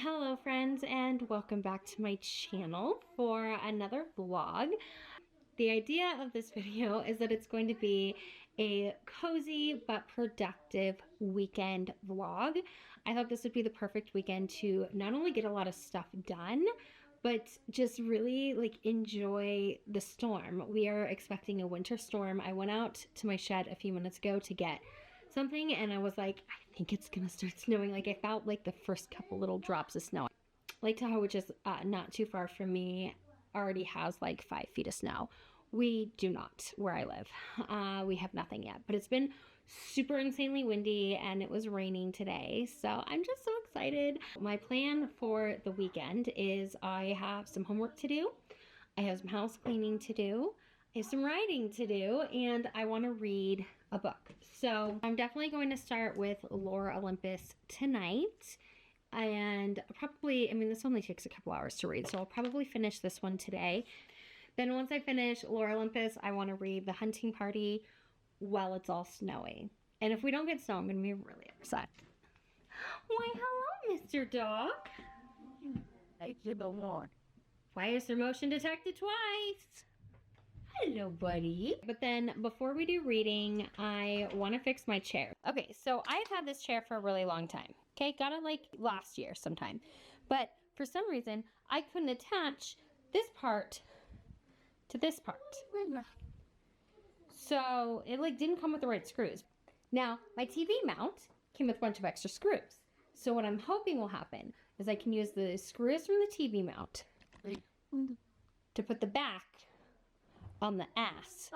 Hello friends, and welcome back to my channel for another vlog. The idea of this video is that it's going to be a cozy but productive weekend vlog. I thought this would be the perfect weekend to not only get a lot of stuff done, but just really enjoy the storm. We are expecting a winter storm. I went out to my shed a few minutes ago to get something and I was like, I think it's gonna start snowing. I felt like the first couple little drops of snow. Lake Tahoe, which is not too far from me, already has like 5 feet of snow. We do not where I live. We have nothing yet, but it's been super insanely windy and it was raining today. So I'm just so excited. My plan for the weekend is I have some homework to do. I have some house cleaning to do. I have some writing to do, and I want to read a book. So I'm definitely going to start with Lore Olympus tonight. And probably, this only takes a couple hours to read, so I'll probably finish this one today. Then once I finish Lore Olympus, I want to read The Hunting Party while it's all snowy. And if we don't get snow, I'm going to be really upset. Why, hello, Mr. Dog. Why is there motion detected twice? Hello, buddy. But then before we do reading, I want to fix my chair. Okay, so I've had this chair for a really long time. Okay, got it like last year sometime. But for some reason, I couldn't attach this part to this part. So it didn't come with the right screws. Now, my TV mount came with a bunch of extra screws. So what I'm hoping will happen is I can use the screws from the TV mount to put the back on the ass.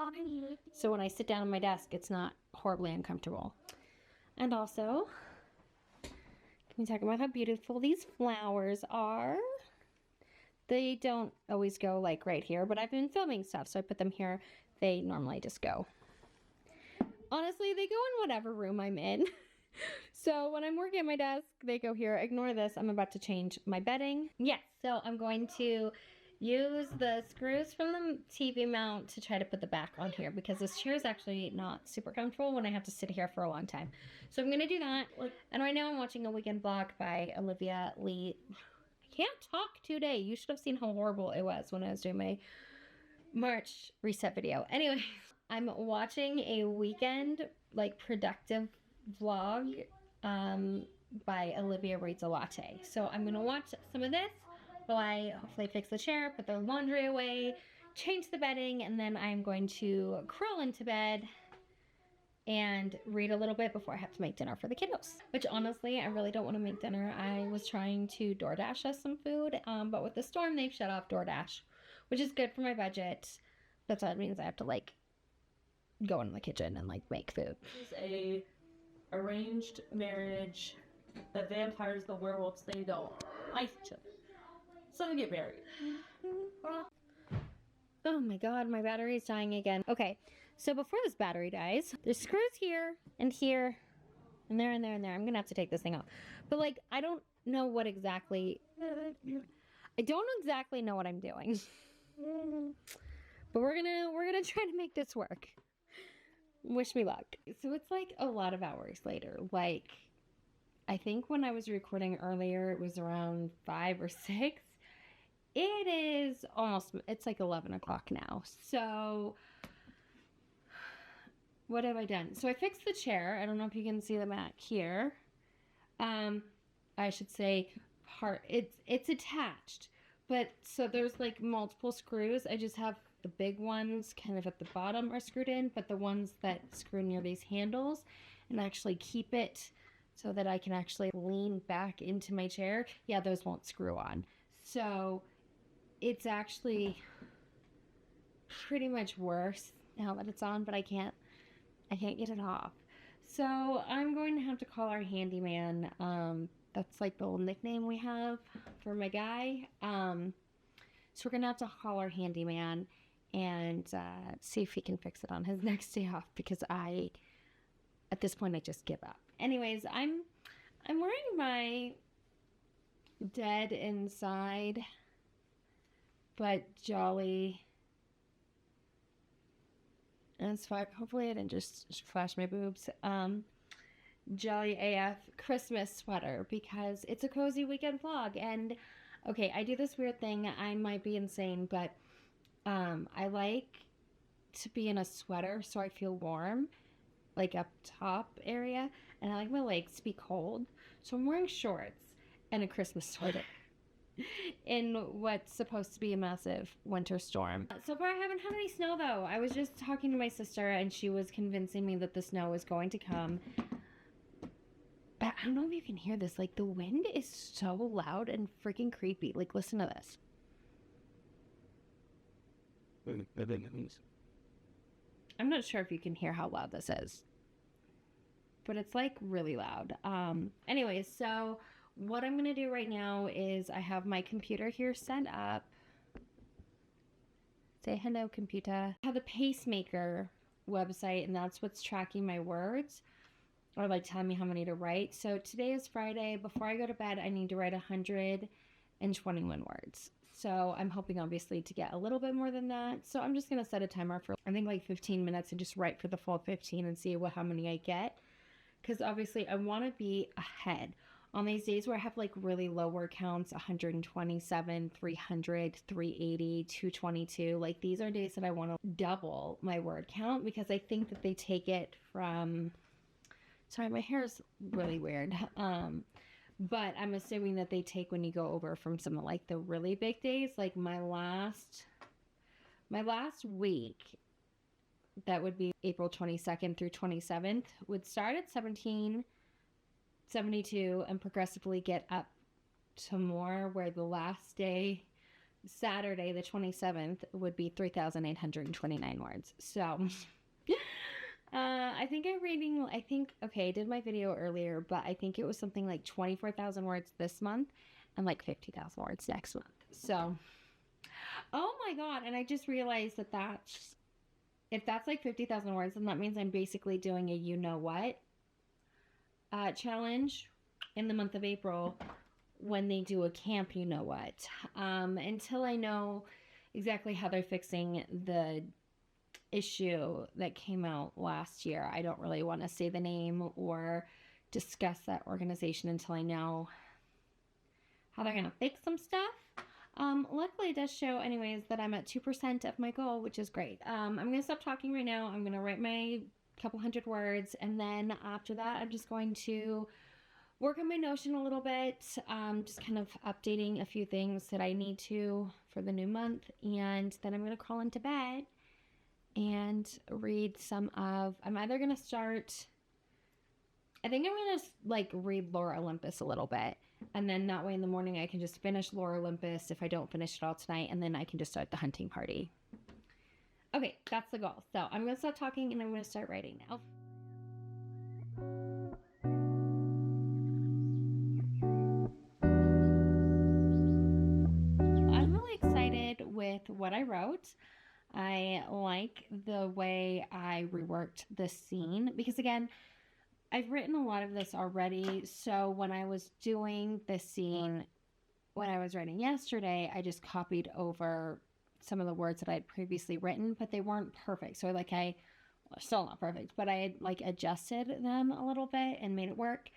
So when I sit down on my desk, it's not horribly uncomfortable. And also, can we talk about how beautiful these flowers are? They don't always go right here, but I've been filming stuff, so I put them here. They normally just go. Honestly, they go in whatever room I'm in. So when I'm working at my desk, they go here. Ignore this. I'm about to change my bedding. Yes, so I'm going to use the screws from the TV mount to try to put the back on here because this chair is actually not super comfortable when I have to sit here for a long time. So I'm gonna do that. And right now I'm watching a weekend vlog by Olivia Lee. I can't talk today. You should have seen how horrible it was when I was doing my March reset video. Anyway, I'm watching a weekend productive vlog by Olivia Reads a Latte. So I'm gonna watch some of this while I hopefully fix the chair, put the laundry away, change the bedding, and then I'm going to crawl into bed and read a little bit before I have to make dinner for the kiddos. Which honestly, I really don't want to make dinner. I was trying to DoorDash us some food, but with the storm, they've shut off DoorDash, which is good for my budget. That's what it means. I have to go in the kitchen and make food. This is a arranged marriage. The vampires, the werewolves, they don't like each other. So they get married. Oh my god, my battery is dying again. Okay, so before this battery dies, there's screws here, and here, and there, and there, and there. I'm gonna have to take this thing off. But I don't know what exactly... I don't exactly know what I'm doing. But we're gonna try to make this work. Wish me luck. So it's a lot of hours later. I think when I was recording earlier, it was around 5 or 6. It is it's 11 o'clock now. So what have I done? So I fixed the chair. I don't know if you can see the mat here. I should say it's attached. But so there's multiple screws. I just have the big ones kind of at the bottom are screwed in, but the ones that screw near these handles and actually keep it so that I can actually lean back into my chair, yeah, those won't screw on. So it's actually pretty much worse now that it's on, but I can't get it off. So I'm going to have to call our handyman. That's the little nickname we have for my guy. So we're gonna have to call our handyman and see if he can fix it on his next day off, because at this point I just give up. Anyways, I'm wearing my Dead Inside but Jolly, and it's fine. Hopefully I didn't just flash my boobs, Jolly AF Christmas sweater because it's a cozy weekend vlog. And okay, I do this weird thing. I might be insane, but I like to be in a sweater so I feel warm, like up top area, and I like my legs to be cold. So I'm wearing shorts and a Christmas sweater in what's supposed to be a massive winter storm. So far I haven't had any snow though. I was just talking to my sister and she was convincing me that the snow is going to come. But I don't know if you can hear this. Like, the wind is so loud and freaking creepy. Like, listen to this. I'm not sure if you can hear how loud this is, but it's like really loud. Anyways, so what I'm going to do right now is I have my computer here set up. Say hello, computer. I have the Pacemaker website, and that's what's tracking my words, or like telling me how many to write. So today is Friday. Before I go to bed, I need to write 121 words. So I'm hoping obviously to get a little bit more than that. So I'm just going to set a timer for I think like 15 minutes and just write for the full 15 and see how many I get. Because obviously I want to be ahead. On these days where I have like really low word counts, 127, 300, 380, 222, like these are days that I want to double my word count because I think that they take it from, sorry, my hair is really weird. But I'm assuming that they take when you go over from some of like the really big days, like my last week, that would be April 22nd through 27th, would start at 1772 and progressively get up to more, where the last day, Saturday the 27th, would be 3,829 words. So I think okay, I did my video earlier, but I think it was something like 24,000 words this month and like 50,000 words next month. So, oh my God. And I just realized that if that's like 50,000 words, then that means I'm basically doing a you-know-what challenge in the month of April when they do a camp you-know-what. Until I know exactly how they're fixing the issue that came out last year, I don't really want to say the name or discuss that organization until I know how they're going to fix some stuff. Luckily it does show anyways that I'm at 2% of my goal, which is great. I'm going to stop talking right now. I'm going to write my couple hundred words, and then after that I'm just going to work on my Notion a little bit, just kind of updating a few things that I need to for the new month, and then I'm going to crawl into bed and read I'm either going to start, I think I'm going to like read Lore Olympus a little bit, and then that way in the morning I can just finish Lore Olympus if I don't finish it all tonight, and then I can just start the hunting party. Okay, that's the goal. So I'm going to stop talking and I'm going to start writing now. I'm really excited with what I wrote. I like the way I reworked this scene because, again, I've written a lot of this already. So when I was doing this scene, when I was writing yesterday, I just copied over some of the words that I had previously written, but they weren't perfect. So still not perfect, but I had like adjusted them a little bit and made it work.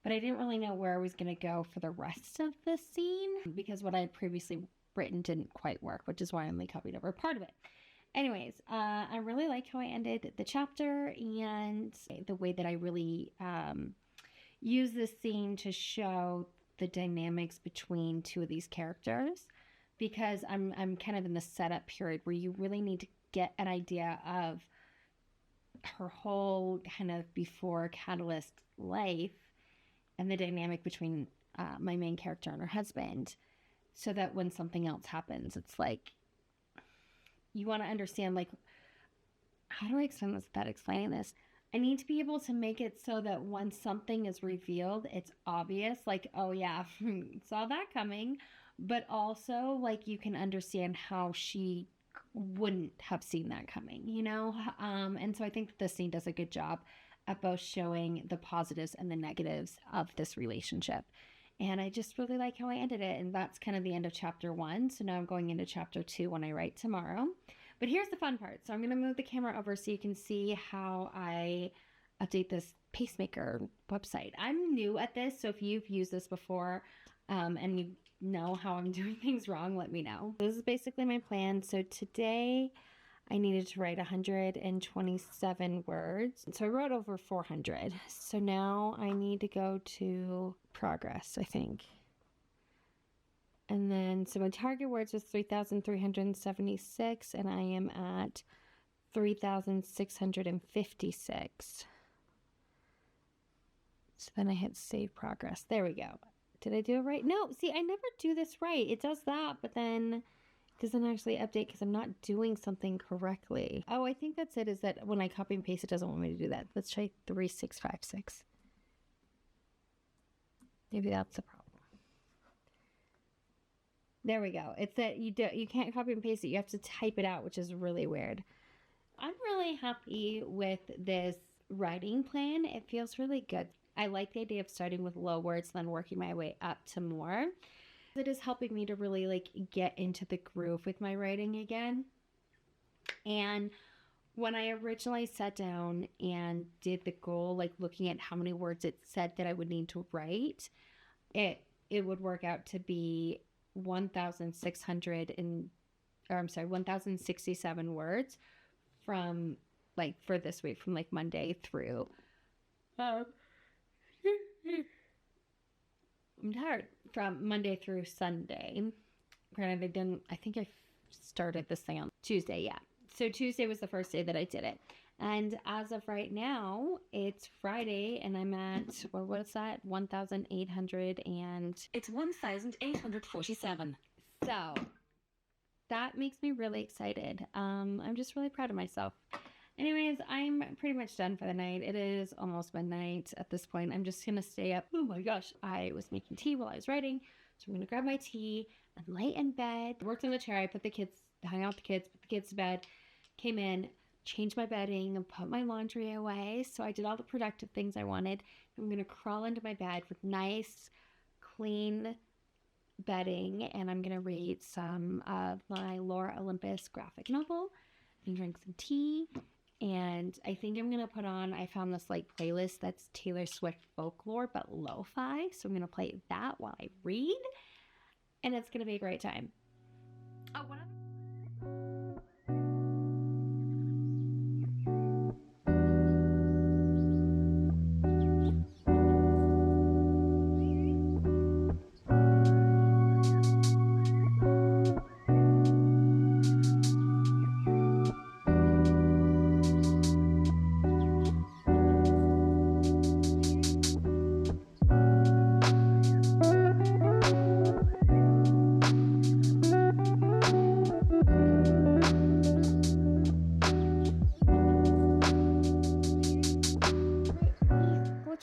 But I didn't really know where I was going to go for the rest of the scene because what I had previously written didn't quite work, which is why I only copied over part of it. Anyways, I really like how I ended the chapter and the way that I really use this scene to show the dynamics between two of these characters, because I'm kind of in the setup period where you really need to get an idea of her whole kind of before Catalyst life and the dynamic between my main character and her husband, so that when something else happens, it's like you want to understand, like, how do I explain this without explaining this? I need to be able to make it so that when something is revealed, it's obvious, like, oh yeah, saw that coming, but also like you can understand how she wouldn't have seen that coming, you know? And so I think that this scene does a good job at both showing the positives and the negatives of this relationship. And I just really like how I ended it. And that's kind of the end of chapter 1. So now I'm going into chapter 2 when I write tomorrow. But here's the fun part. So I'm going to move the camera over so you can see how I update this pacemaker website. I'm new at this, so if you've used this before and you know how I'm doing things wrong, let me know. This is basically my plan. So today I needed to write 127 words. So I wrote over 400. So now I need to go to progress, I think. And then, so my target words was 3,376, and I am at 3,656. So then I hit save progress. There we go. Did I do it right? No, see, I never do this right. It does that, but then it doesn't actually update because I'm not doing something correctly. Oh, I think that's it, is that when I copy and paste, it doesn't want me to do that. Let's try 3656. Maybe that's the problem. There we go. It's that you can't copy and paste it. You have to type it out, which is really weird. I'm really happy with this writing plan. It feels really good. I like the idea of starting with low words, then working my way up to more. It is helping me to really like get into the groove with my writing again. And when I originally sat down and did the goal, like looking at how many words it said that I would need to write, it would work out to be 1,067 words from like for this week, from like Monday through I'm tired, from Monday through Sunday. Granted, I think I started this thing on Tuesday. Yeah, so Tuesday was the first day that I did it, and as of right now it's Friday and I'm at, well, what is that, 1,800, and It's 1,847. so that makes me really excited. I'm just really proud of myself. Anyways, I'm pretty much done for the night. It is almost midnight at this point. I'm just gonna stay up. Oh my gosh, I was making tea while I was writing, so I'm gonna grab my tea and lay in bed. I worked in the chair. I hung out with the kids, put the kids to bed, came in, changed my bedding, and put my laundry away. So I did all the productive things I wanted. I'm gonna crawl into my bed with nice, clean bedding, and I'm gonna read some of my Lore Olympus graphic novel and drink some tea. And I think I'm gonna put on, I found this like playlist that's Taylor Swift folklore but lo-fi, so I'm gonna play that while I read, and it's gonna be a great time. Oh, what other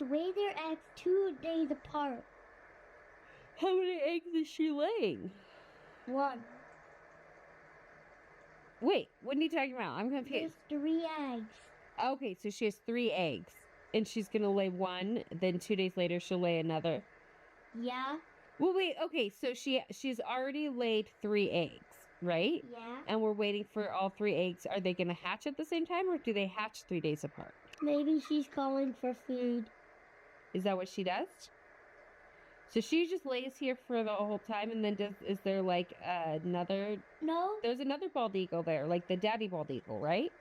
Lay their eggs 2 days apart. How many eggs is she laying? 1. Wait, what are you talking about? I'm confused. There's 3 eggs. Okay, so she has 3 eggs, and she's gonna lay one, then 2 days later she'll lay another. Yeah. Well, wait, okay, so she's already laid 3 eggs, right? Yeah. And we're waiting for all 3 eggs. Are they gonna hatch at the same time, or do they hatch 3 days apart? Maybe she's calling for food. Is that what she does? So she just lays here for the whole time, and then is there like another? No. There's another bald eagle there, like the daddy bald eagle, right?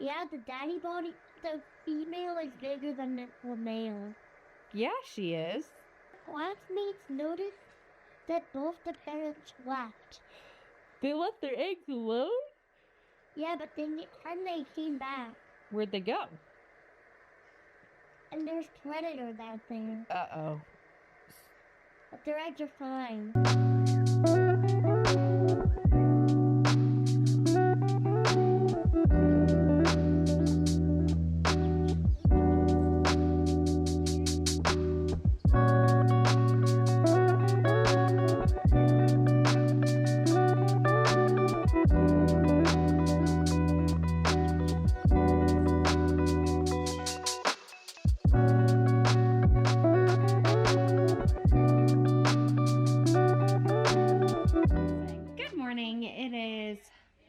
Yeah, the daddy body, the female is bigger than the male. Yeah, she is. Classmates noticed that both the parents left. They left their eggs alone? Yeah, but then they came back. Where'd they go? And there's predators out there. Uh-oh. But their eggs are fine.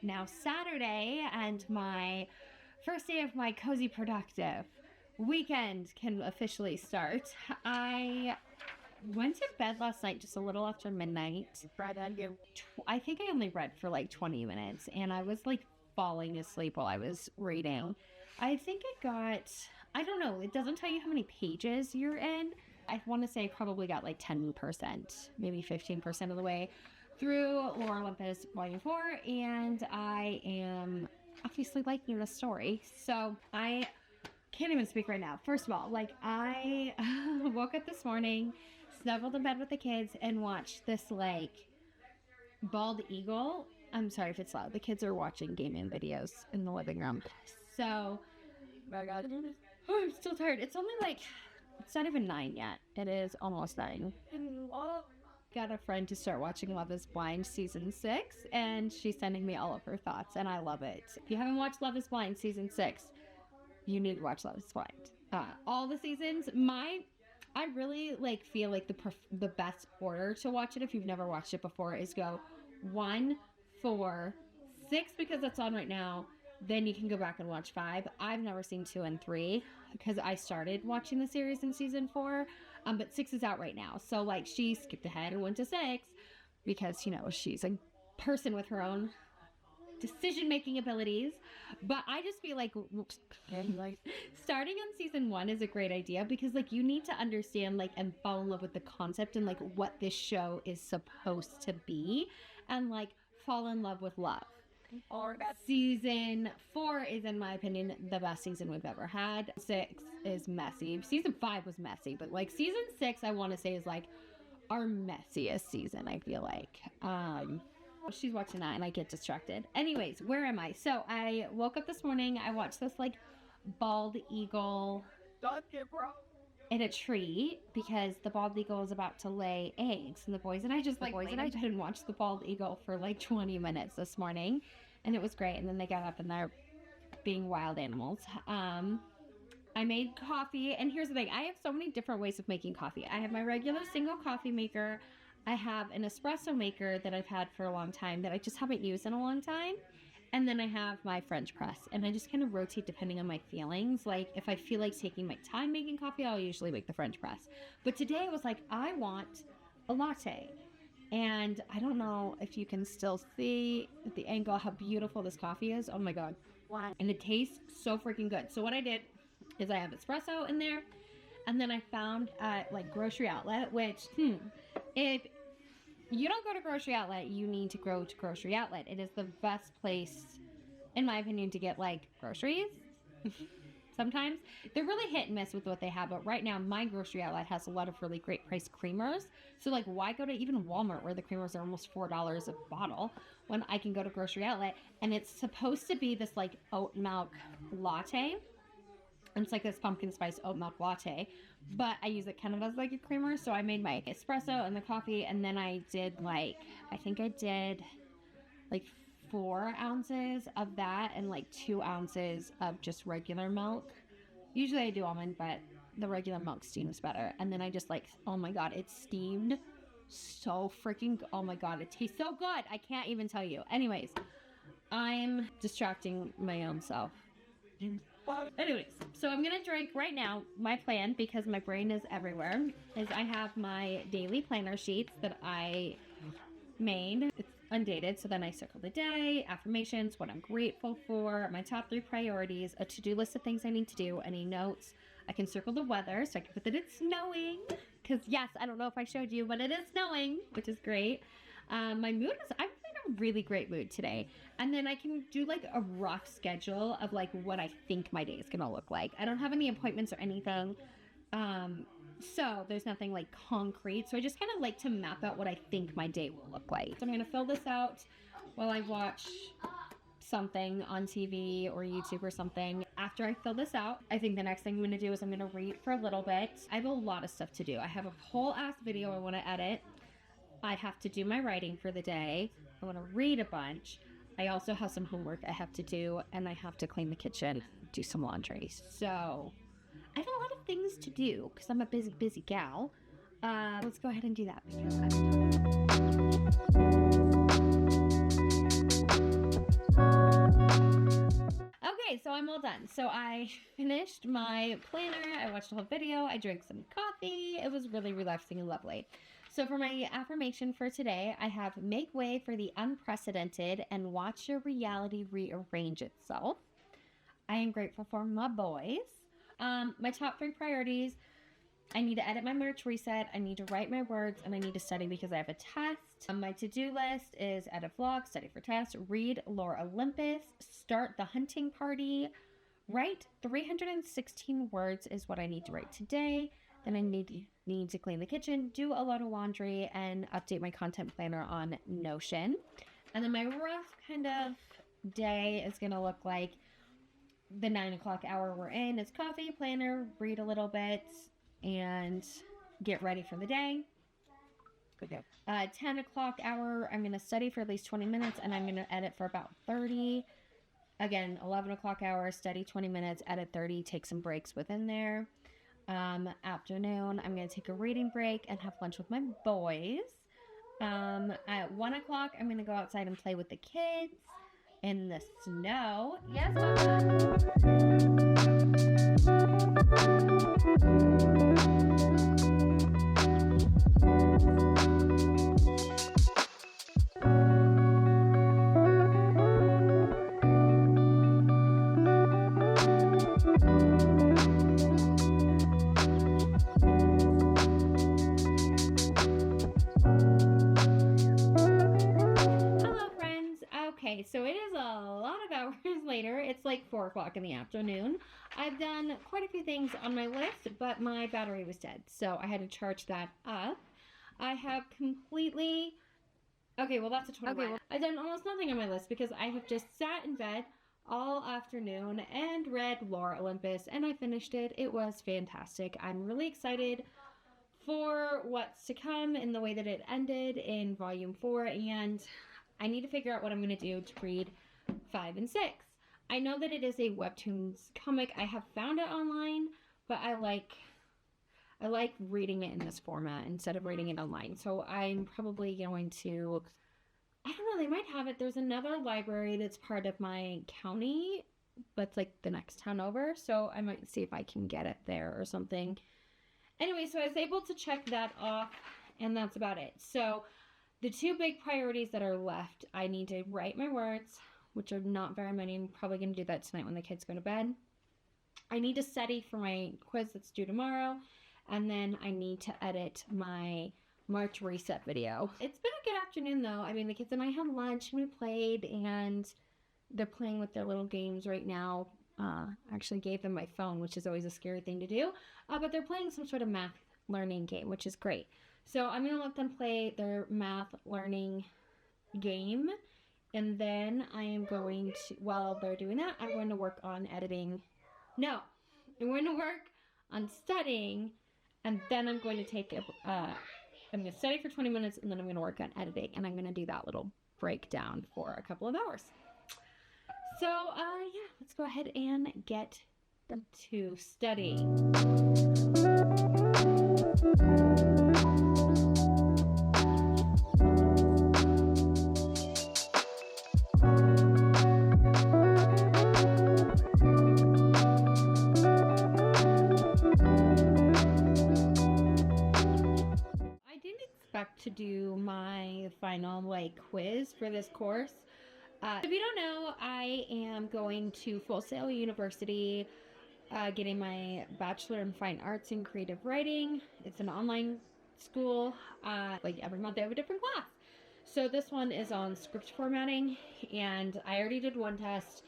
Now Saturday, and my first day of my Cozy Productive, weekend can officially start. I went to bed last night just a little after midnight. I think I only read for like 20 minutes, and I was like falling asleep while I was reading. I think I don't know, it doesn't tell you how many pages you're in. I want to say I probably got like 10%, maybe 15% of the way through Lore Olympus Volume 4, and I am obviously liking the story. So I can't even speak right now. First of all, like, I woke up this morning, snuggled in bed with the kids, and watched this like bald eagle. I'm sorry if it's loud. The kids are watching gaming videos in the living room. So, I'm still tired. It's only like, it's not even 9 yet. It is almost 9. Got a friend to start watching Love is Blind Season 6, and she's sending me all of her thoughts, and I love it. If you haven't watched Love is Blind Season 6, you need to watch Love is Blind. All the seasons, I really like feel like the best order to watch it if you've never watched it before is go 1, 4, 6 because that's on right now. Then you can go back and watch 5. I've never seen 2 and 3 because I started watching the series in season 4, but 6 is out right now. So like she skipped ahead and went to 6 because, you know, she's a person with her own decision-making abilities. But I just feel like starting on season 1 is a great idea because like you need to understand like and fall in love with the concept and like what this show is supposed to be and like fall in love with love. Season 4 is, in my opinion, the best season we've ever had. 6 is messy. Season 5 was messy, but like season 6, I want to say is like our messiest season, I feel like. She's watching that and I get distracted. Anyways, where am I? So I woke up this morning. I watched this like bald eagle in a tree because the bald eagle is about to lay eggs, and the boys and I didn't watch the bald eagle for like 20 minutes this morning, and it was great. And then they got up and they're being wild animals. I made coffee, and here's the thing, I have so many different ways of making coffee. I have my regular single coffee maker. I have an espresso maker that I've had for a long time that I just haven't used in a long time. And then I have my French press, and I just kind of rotate depending on my feelings. Like if I feel like taking my time making coffee, I'll usually make the French press. But today I was like, I want a latte. And I don't know if you can still see at the angle how beautiful this coffee is. Oh my God. Wow. And it tastes so freaking good. So what I did is I have espresso in there, and then I found like grocery outlet, which if you don't go to grocery outlet, you need to go to grocery outlet. It is the best place, in my opinion, to get like groceries. Sometimes they're really hit and miss with what they have, but right now my grocery outlet has a lot of really great priced creamers. So like, why go to even Walmart where the creamers are almost $4 a bottle when I can go to grocery outlet? And it's supposed to be this like oat milk latte. And it's like this pumpkin spice oat milk latte, but I use it kind of as like a creamer. So I made my espresso and the coffee, and then I did like, I think I did like 4 ounces of that and like 2 ounces of just regular milk. Usually I do almond, but the regular milk steams better. And then I just like, oh my God, it steamed so freaking, oh my God, it tastes so good. I can't even tell you. Anyways, I'm distracting my own self. Anyways, so I'm gonna drink right now. My plan, because my brain is everywhere, is I have my daily planner sheets that I made. It's undated, so then I circle the day, affirmations, what I'm grateful for, my top 3 priorities, a to-do list of things I need to do, any notes. I can circle the weather, so I can put that it's snowing, because yes, I don't know if I showed you, but it is snowing, which is great. My mood is, I'm in a really great mood today. And then I can do like a rough schedule of like what I think my day is gonna look like. I don't have any appointments or anything. So there's nothing like concrete. So I just kind of like to map out what I think my day will look like. So I'm gonna fill this out while I watch something on TV or YouTube or something. After I fill this out, I think the next thing I'm gonna do is I'm gonna read for a little bit. I have a lot of stuff to do. I have a whole ass video I wanna edit. I have to do my writing for the day. I want to read a bunch. I also have some homework I have to do, and I have to clean the kitchen, do some laundry. So I have a lot of things to do because I'm a busy gal. Let's go ahead and do that. Okay, so I'm I'm all done. So I finished my planner. I watched a whole video. I drank some coffee. It was really relaxing and lovely. So for my affirmation for today, I have make way for the unprecedented and watch your reality rearrange itself. I am grateful for my boys. My top 3 priorities. I need to edit my merch reset. I need to write my words, and I need to study because I have a test. My to-do list is edit vlog, study for test, read Lore Olympus, start the hunting party, write 316 words is what I need to write today. Then I need to clean the kitchen, do a lot of laundry, and update my content planner on Notion. And then my rough kind of day is going to look like the 9 o'clock hour we're in. It's coffee, planner, read a little bit, and get ready for the day. Okay. 10 o'clock hour, I'm going to study for at least 20 minutes, and I'm going to edit for about 30. Again, 11 o'clock hour, study 20 minutes, edit 30, take some breaks within there. Afternoon, I'm going to take a reading break and have lunch with my boys. At 1 o'clock, I'm going to go outside and play with the kids in the snow. Yes, Mama. Okay, so it is a lot of hours later. It's like 4 o'clock in the afternoon. I've done quite a few things on my list, but my battery was dead, so I had to charge that up. I have completely... Okay, well, that's a total... Okay, well, I've done almost nothing on my list because I have just sat in bed all afternoon and read Lore Olympus, and I finished it. It was fantastic. I'm really excited for what's to come in the way that it ended in Volume 4, and I need to figure out what I'm going to do to read 5 and 6. I know that it is a webtoons comic. I have found it online, but I like reading it in this format instead of reading it online. So I'm probably going to, I don't know, they might have it. There's another library that's part of my county, but it's like the next town over. So I might see if I can get it there or something. Anyway, so I was able to check that off, and that's about it. So the 2 big priorities that are left, I need to write my words, which are not very many. I'm probably going to do that tonight when the kids go to bed. I need to study for my quiz that's due tomorrow. And then I need to edit my March reset video. It's been a good afternoon, though. I mean, the kids and I had lunch, and we played, and they're playing with their little games right now. I actually gave them my phone, which is always a scary thing to do. But they're playing some sort of math learning game, which is great. So I'm going to let them play their math learning game, and then I am going to, while they're doing that, I'm going to work on editing. No, I'm going to work on studying, and then I'm going to take I'm going to study for 20 minutes, and then I'm going to work on editing, and I'm going to do that little breakdown for a couple of hours. So, yeah, let's go ahead and get to study. To do my final quiz for this course. If you don't know, I am going to Full Sail University, getting my Bachelor in Fine Arts in Creative Writing. It's an online school. Every month they have a different class. So this one is on script formatting, and I already did one test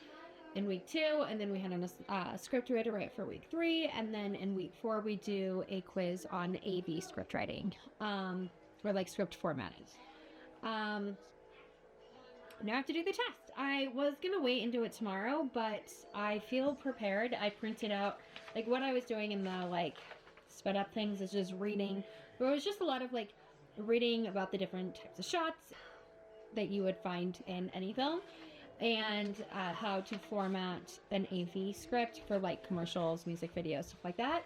in week 2, and then we had a script we had to write for week 3, and then in week 4 we do a quiz on AV script writing. Or script formatting. Now I have to do the test. I was gonna wait and do it tomorrow, but I feel prepared. I printed out what I was doing in the sped up things is just reading. There was just a lot of reading about the different types of shots that you would find in any film, and how to format an AV script for commercials, music videos, stuff like that.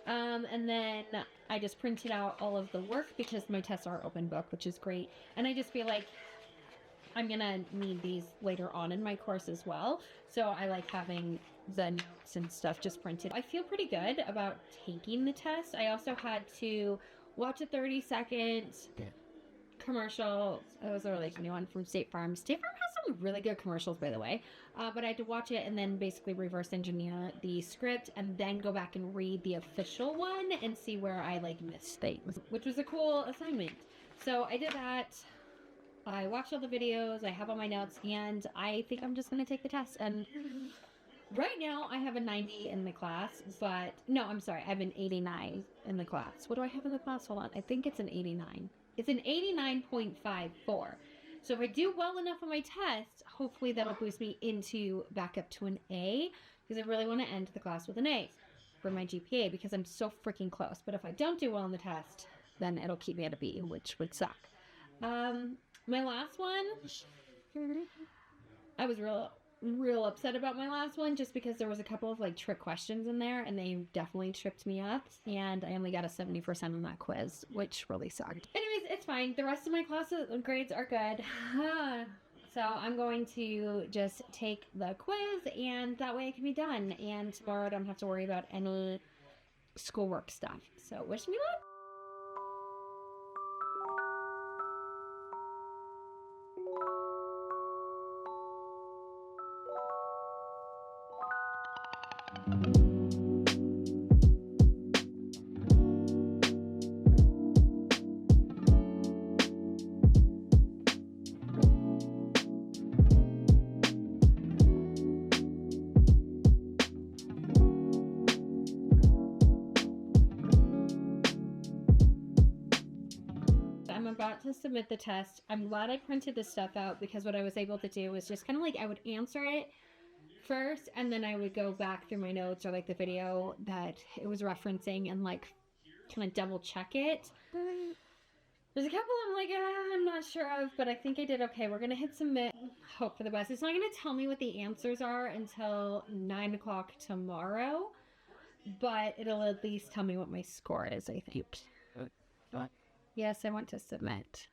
And then I just printed out all of the work because my tests are open book, which is great. And I just feel like I'm going to need these later on in my course as well. So I like having the notes and stuff just printed. I feel pretty good about taking the test. I also had to watch a 30-second commercial. It was a really new one from State Farm. State Farm has some really good commercials, by the way. But I had to watch it and then basically reverse engineer the script and then go back and read the official one and see where I like missed things, which was a cool assignment. So I did that. I watched all the videos, I have all my notes, and I think I'm just going to take the test. And right now I have a 90 in the class, but no, I'm sorry, I have an 89 in the class. What do I have in the class? Hold on. I think it's an 89. It's an 89.54. So if I do well enough on my test, hopefully that'll boost me back up to an A, because I really want to end the class with an A for my GPA, because I'm so freaking close. But if I don't do well on the test, then it'll keep me at a B, which would suck. My last one, I was real upset about my last one, just because there was a couple of like trick questions in there and they definitely tripped me up, and I only got a 70% on that quiz, which really sucked. Anyways, it's fine. The rest of my classes grades are good. So I'm going to just take the quiz, and that way it can be done, and tomorrow I don't have to worry about any schoolwork stuff. So wish me luck. I'm about to submit the test. I'm glad I printed this stuff out, because what I was able to do was just kind of like, I would answer it first and then I would go back through my notes or like the video that it was referencing and like kind of double check it. There's a couple I'm like, I'm not sure of, but I think I did okay. We're going to hit submit. Hope for the best. It's not going to tell me what the answers are until 9 o'clock tomorrow, but it'll at least tell me what my score is, I think. Yes, I want to submit.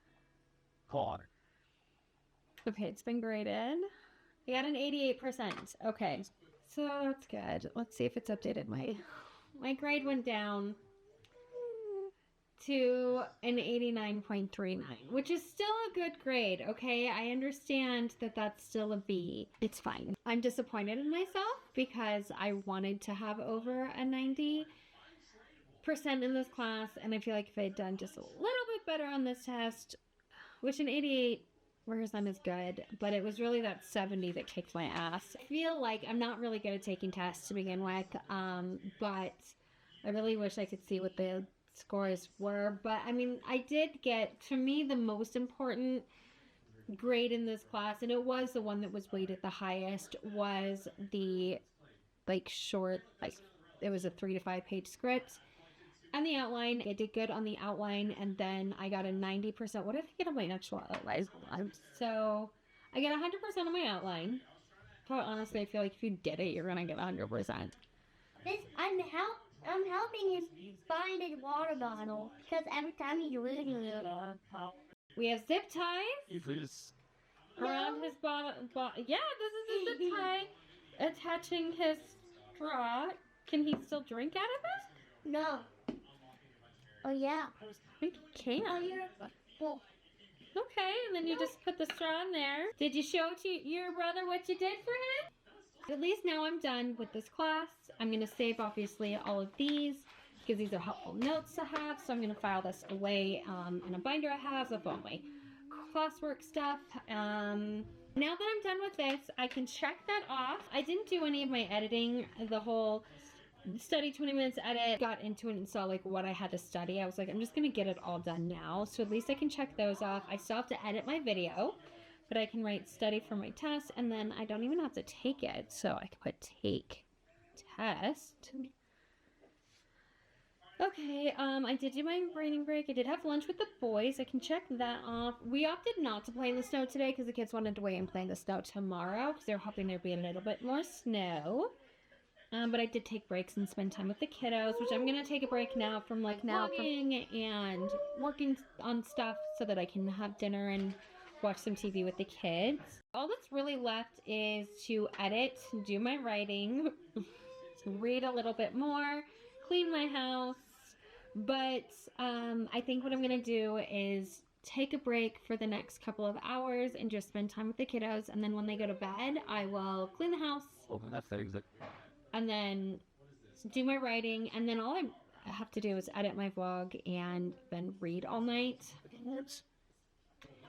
Okay, it's been graded. I got an 88%. Okay, so that's good. Let's see if it's updated. My grade went down to an 89.39, which is still a good grade, okay? I understand that that's still a B. It's fine. I'm disappointed in myself because I wanted to have over a 90% in this class, and I feel like if I had done just a little bit better on this test, which an 88% is good, but it was really that 70 that kicked my ass. I feel like I'm not really good at taking tests to begin with, but I really wish I could see what the scores were. But I mean, I did get, to me, the most important grade in this class, and it was the one that was weighted the highest, was the short, it was a 3 to 5 page script. And the outline, I did good on the outline, and then I got a 90%. What did I get on my actual outline? So I get 100% on my outline. But honestly, I feel like if you did it, you're gonna get 100%. I'm helping you find his water bottle, because every time he's losing it. We have zip ties around his bottle. Yeah, this is a zip tie attaching his straw. Can he still drink out of it? No. Oh, yeah. I can't. Well, okay, and then you just put the straw in there. Did you show to your brother what you did for him? At least now I'm done with this class. I'm going to save, obviously, all of these, because these are helpful notes to have. So I'm going to file this away in a binder I have of all my classwork stuff. Now that I'm done with this, I can check that off. I didn't do any of my editing, the whole study 20 minutes edit, got into it and saw like what I had to study. I was like, I'm just gonna get it all done now, so at least I can check those off. I still have to edit my video, but I can write study for my test, and then I don't even have to take it, so I can put take test. Okay, I did do my reading break. I did have lunch with the boys. I can check that off. We opted not to play in the snow today because the kids wanted to wait and play in the snow tomorrow because they were hoping there'd be a little bit more snow. But I did take breaks and spend time with the kiddos, which I'm going to take a break now from vlogging and working on stuff so that I can have dinner and watch some TV with the kids. All that's really left is to edit, do my writing, read a little bit more, clean my house. But I think what I'm going to do is take a break for the next couple of hours and just spend time with the kiddos. And then when they go to bed, I will clean the house and then do my writing. And then all I have to do is edit my vlog and then read all night.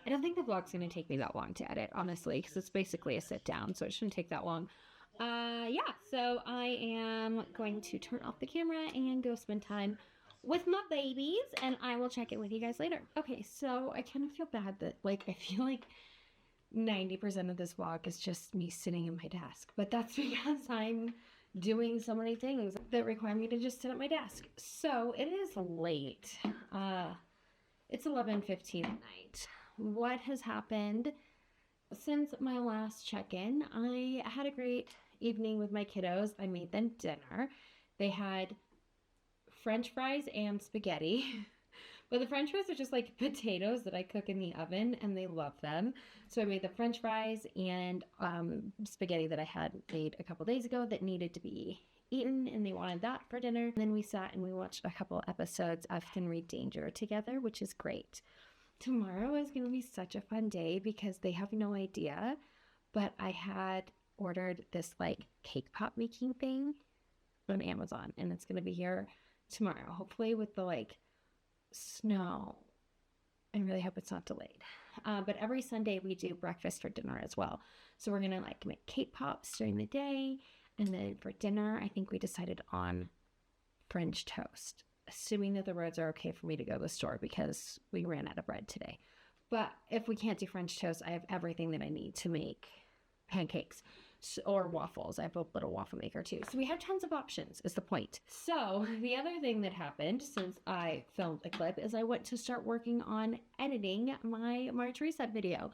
I don't think the vlog's going to take me that long to edit, honestly, because it's basically a sit down, so it shouldn't take that long. Yeah, so I am going to turn off the camera and go spend time with my babies, and I will check it with you guys later. Okay, so I kind of feel bad that, like, I feel like 90% of this vlog is just me sitting at my desk, but that's because I'm doing so many things that require me to just sit at my desk. So it is late. It's 11:15 at night. What has happened since my last check-in? I had a great evening with my kiddos. I made them dinner. They had French fries and spaghetti. But the French fries are just like potatoes that I cook in the oven, and they love them. So I made the French fries and spaghetti that I had made a couple days ago that needed to be eaten, and they wanted that for dinner. And then we sat and we watched a couple episodes of Can Read Danger together, which is great. Tomorrow is going to be such a fun day because they have no idea, but I had ordered this like cake pop making thing on Amazon, and it's going to be here tomorrow, hopefully with the like snow. I really hope it's not delayed. But every Sunday we do breakfast for dinner as well. So we're going to like make cake pops during the day, and then for dinner, I think we decided on French toast, assuming that the roads are okay for me to go to the store because we ran out of bread today. But if we can't do French toast, I have everything that I need to make pancakes or waffles. I have a little waffle maker too. So we have tons of options is the point. So the other thing that happened since I filmed the clip is I went to start working on editing my March Reset video.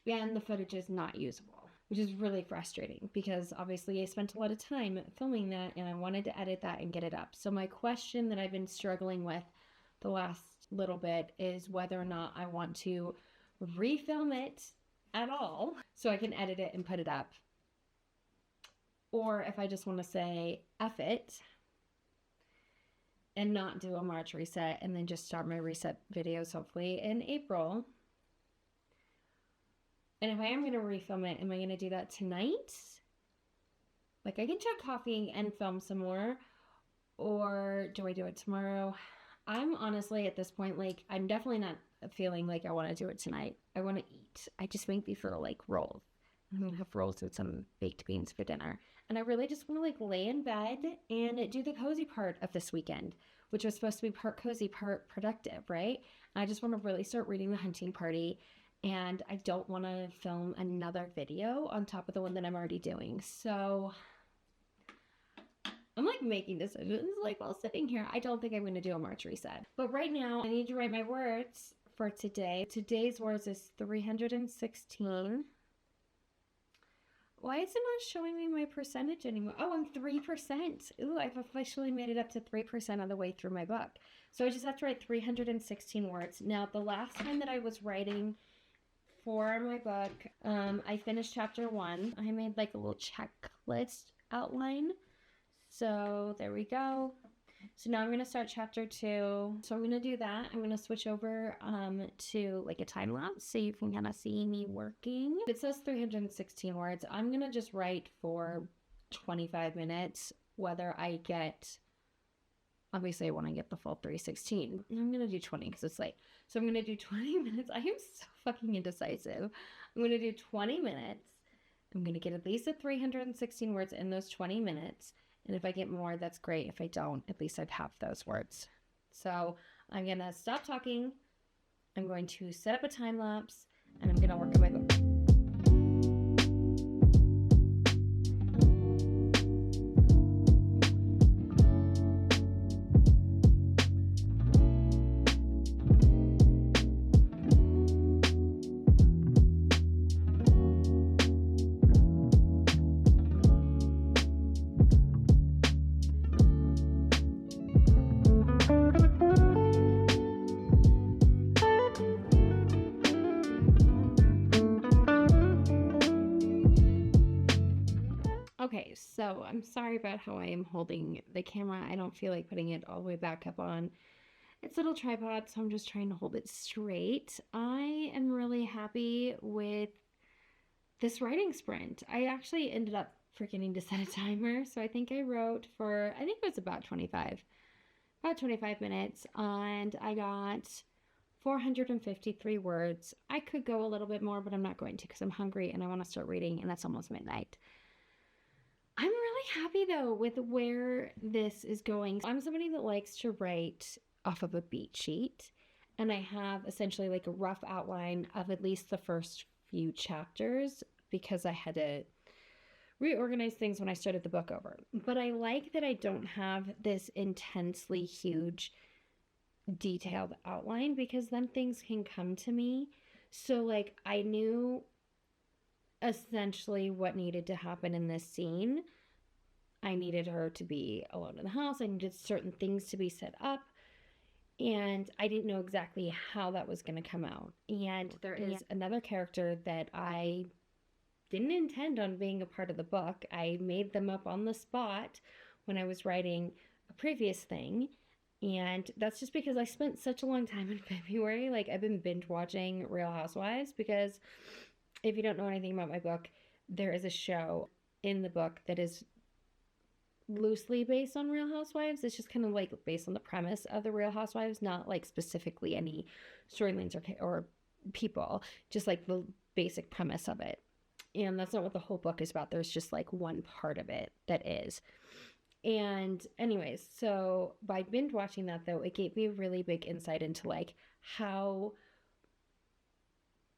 And the footage is not usable, which is really frustrating because obviously I spent a lot of time filming that and I wanted to edit that and get it up. So my question that I've been struggling with the last little bit is whether or not I want to refilm it at all so I can edit it and put it up, or if I just want to say F it and not do a March reset and then just start my reset videos hopefully in April. And if I am going to refilm it, am I going to do that tonight? Like, I can chug coffee and film some more, or do I do it tomorrow? I'm honestly at this point, like, I'm definitely not feeling like I want to do it tonight. I want to eat. I just make these little, like, rolls. I'm going to have rolls with some baked beans for dinner. And I really just want to, like, lay in bed and do the cozy part of this weekend, which was supposed to be part cozy, part productive, right? And I just want to really start reading The Hunting Party. And I don't want to film another video on top of the one that I'm already doing. So I'm like making decisions like while sitting here. I don't think I'm going to do a March reset. But right now I need to write my words for today. Today's words is 316. Why is it not showing me my percentage anymore? Oh, I'm 3%. Ooh, I've officially made it up to 3% of the way through my book. So I just have to write 316 words. Now, the last time that I was writing for my book, I finished chapter 1. I made like a little checklist outline. So there we go. So now I'm going to start chapter 2. So I'm going to do that. I'm going to switch over to like a time lapse so you can kind of see me working. It says 316 words. I'm going to just write for 25 minutes, whether I get, obviously I want to get the full 316. I'm going to do 20 because it's late. So I'm going to do 20 minutes. I am so fucking indecisive. I'm going to do 20 minutes. I'm going to get at least the 316 words in those 20 minutes. And if I get more, that's great. If I don't, at least I'd have those words. So I'm going to stop talking. I'm going to set up a time lapse and I'm going to work on my book. So I'm sorry about how I am holding the camera. I don't feel like putting it all the way back up on its little tripod, so I'm just trying to hold it straight. I am really happy with this writing sprint. I actually ended up forgetting to set a timer, so I think I wrote for, I think it was about 25 minutes, and I got 453 words. I could go a little bit more, but I'm not going to because I'm hungry and I want to start reading, and that's almost midnight. I'm really happy though with where this is going. I'm somebody that likes to write off of a beat sheet, and I have essentially like a rough outline of at least the first few chapters because I had to reorganize things when I started the book over. But I like that I don't have this intensely huge detailed outline because then things can come to me. So like I knew essentially what needed to happen in this scene. I needed her to be alone in the house. I needed certain things to be set up. And I didn't know exactly how that was going to come out. And there is another character that I didn't intend on being a part of the book. I made them up on the spot when I was writing a previous thing. And that's just because I spent such a long time in February. Like, I've been binge watching Real Housewives because if you don't know anything about my book, there is a show in the book that is loosely based on Real Housewives. It's just kind of like based on the premise of the Real Housewives, not like specifically any storylines or people, just like the basic premise of it. And that's not what the whole book is about. There's just like one part of it that is. And anyways, so by binge watching that though, it gave me a really big insight into like how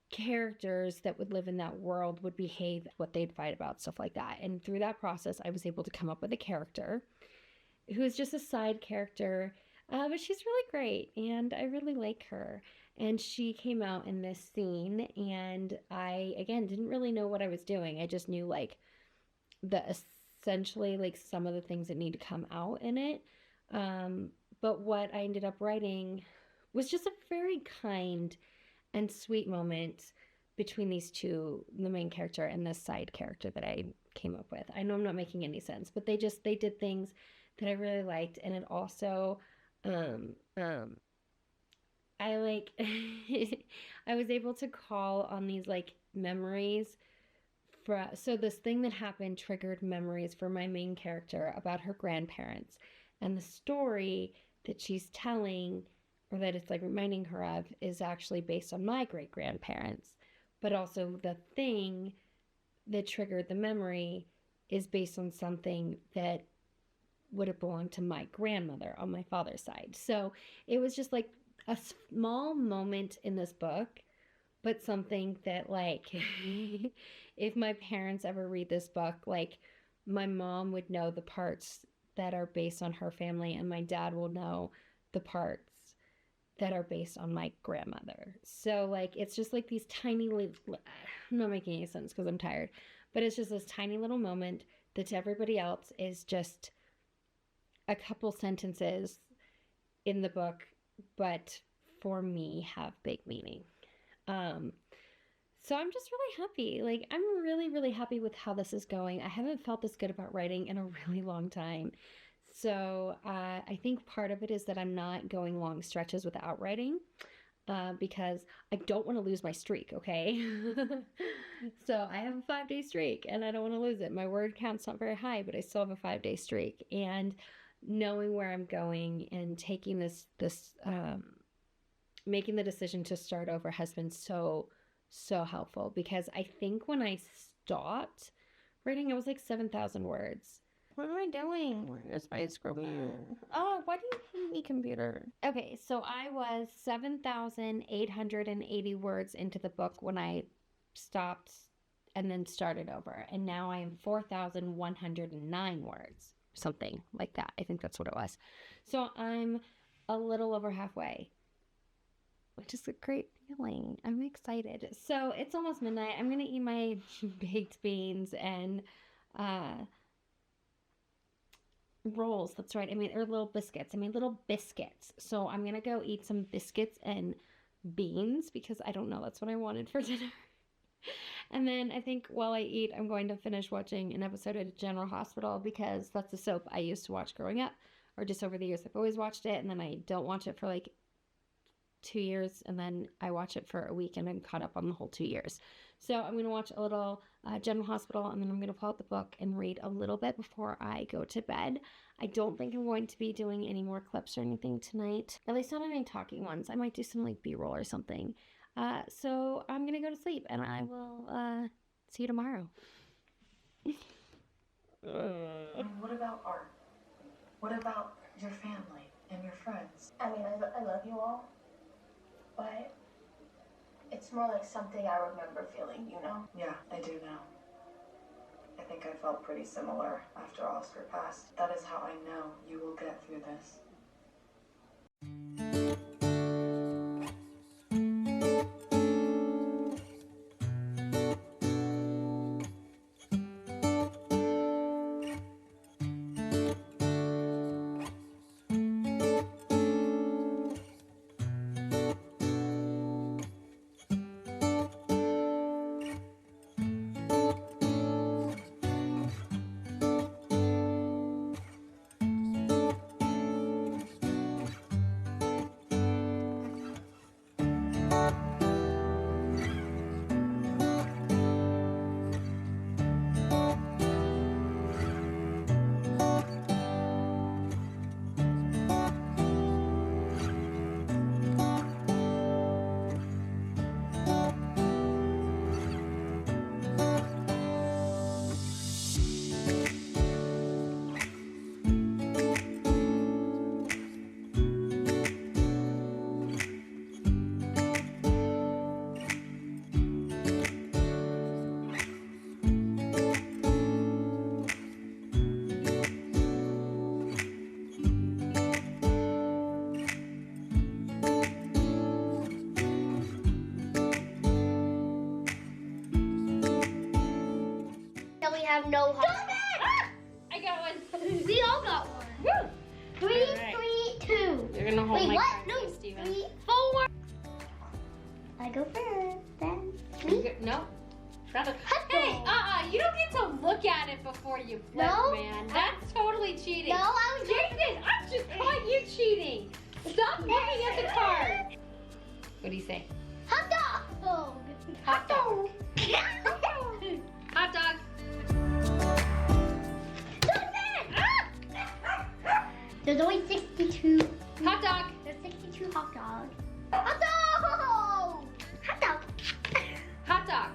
characters that would live in that world would behave, what they'd fight about, stuff like that. And through that process, I was able to come up with a character who is just a side character, but she's really great and I really like her. And she came out in this scene and I, again, didn't really know what I was doing. I just knew like essentially like some of the things that need to come out in it. But what I ended up writing was just a very kind and sweet moment between these two, the main character and the side character that I came up with. I know I'm not making any sense, but they did things that I really liked. And it also, I like, I was able to call on these like memories. So this thing that happened triggered memories for my main character about her grandparents, and the story that she's telling, or that it's like reminding her of, is actually based on my great grandparents. But also the thing that triggered the memory is based on something that would have belonged to my grandmother on my father's side. So it was just like a small moment in this book, but something that like if my parents ever read this book, like my mom would know the parts that are based on her family and my dad will know the parts that are based on my grandmother. So like it's just like these tiny little, I'm not making any sense because I'm tired, but it's just this tiny little moment that to everybody else is just a couple sentences in the book, but for me have big meaning. So I'm just really happy. Like, I'm really, really happy with how this is going. I haven't felt this good about writing in a really long time. So I think part of it is that I'm not going long stretches without writing because I don't want to lose my streak, okay? So I have a 5-day streak and I don't want to lose it. My word count's not very high, but I still have a 5-day streak. And knowing where I'm going and taking this making the decision to start over has been so helpful, because I think when I stopped writing, I was like 7,000 words. What am I doing? Where's my scribble? Oh, why do you hate me, computer? Okay, so I was 7,880 words into the book when I stopped and then started over. And now I am 4,109 words. Something like that. I think that's what it was. So I'm a little over halfway, which is a great feeling. I'm excited. So it's almost midnight. I'm going to eat my baked beans and rolls. That's right. Or little biscuits. Little biscuits. So I'm going to go eat some biscuits and beans because I don't know. That's what I wanted for dinner. And then I think while I eat, I'm going to finish watching an episode of General Hospital because that's the soap I used to watch growing up, or just over the years. I've always watched it, and then I don't watch it for like 2 years, and then I watch it for a week, and I'm caught up on the whole 2 years. So I'm going to watch a little General Hospital, and then I'm going to pull out the book and read a little bit before I go to bed. I don't think I'm going to be doing any more clips or anything tonight, at least not any talking ones. I might do some like B-roll or something. So I'm going to go to sleep, and I will see you tomorrow. What about art? What about your family and your friends? I mean, I love you all, but it's more like something I remember feeling, you know? Yeah, I do now. I think I felt pretty similar after Oscar passed. That is how I know you will get through this. So we have no hot. I got one. We all got one. Woo! Three, All right. 3, 2. You're gonna hold Wait, my what? card, No, Steven. 3, 4. I go first, then me. No. Hey, you don't get to look at it before you flip, No. man. That's totally cheating. No, I was Jason, I'm just caught you cheating. Stop looking at the card. What do you say? Hot dog. Hot dog. Hot dog. There's only 62. Hot dog. There's 62 hot dogs. Hot dog. Hot dog. Hot dog.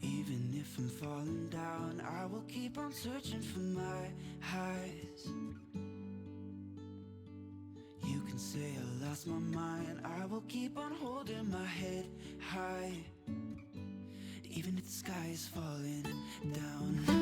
Even if I'm falling down, I will keep on searching for my highs. You can say I lost my mind, I will keep on holding my head high. Even if the sky is falling down.